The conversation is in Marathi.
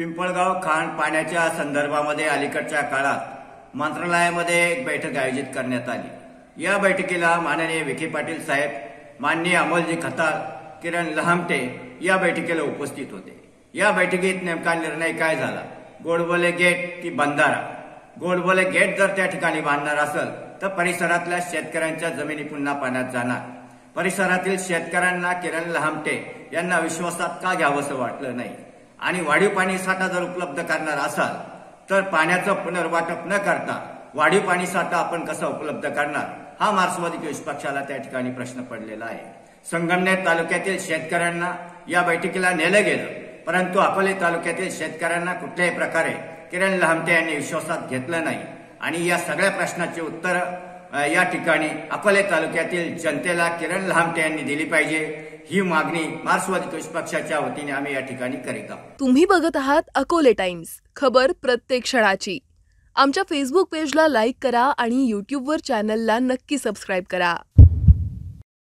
पिंपळगाव खाण पाण्याच्या संदर्भामध्ये अलीकडच्या काळात मंत्रालयामध्ये एक बैठक आयोजित करण्यात आली। या बैठकीला माननीय विखे पाटील साहेब, माननीय अमोलजी खताळ, किरण लहामटे या बैठकीला उपस्थित होते। या बैठकीत नेमका निर्णय काय झाला, गोडबोले गेट की बंधारा? गोडबोले गेट जर त्या ठिकाणी बांधणार असेल तर परिसरातल्या शेतकऱ्यांच्या जमिनी पुन्हा पाण्यात जाणार। परिसरातील शेतकऱ्यांना किरण लहामटे यांना विश्वासात का घ्यावंसं वाटलं नाही आणि वाढीव पाणी साठा जर उपलब्ध करणार असाल तर पाण्याचं पुनर्वाटप न करता वाढीव पाणी साठा आपण कसा उपलब्ध करणार, हा मार्क्सवादी कम्युनिस्ट पक्षाला त्या ठिकाणी प्रश्न पडलेला आहे। संगमनेर तालुक्यातील शेतकऱ्यांना या बैठकीला नेलं गेलं, परंतु अकोले तालुक्यातील शेतकऱ्यांना कुठल्याही प्रकारे किरण लहामटे यांनी विश्वासात घेतलं नाही आणि या सगळ्या प्रश्नाची उत्तर या ठिकाणी अकोले तालुक्यातील जनतेला किरण लहामटे यांनी दिली पाहिजे, ही मागणी मार्क्सवादी कम्युनिस्ट पक्षाच्या वतीने आम्ही या ठिकाणी करीत आहोत। तुम्ही बघत आहात अकोले टाइम्स, खबर प्रत्येक क्षणाची। आमच्या फेसबुक पेजला लाईक करा आणि यूट्यूबवर चॅनलला नक्की सबस्क्राईब करा।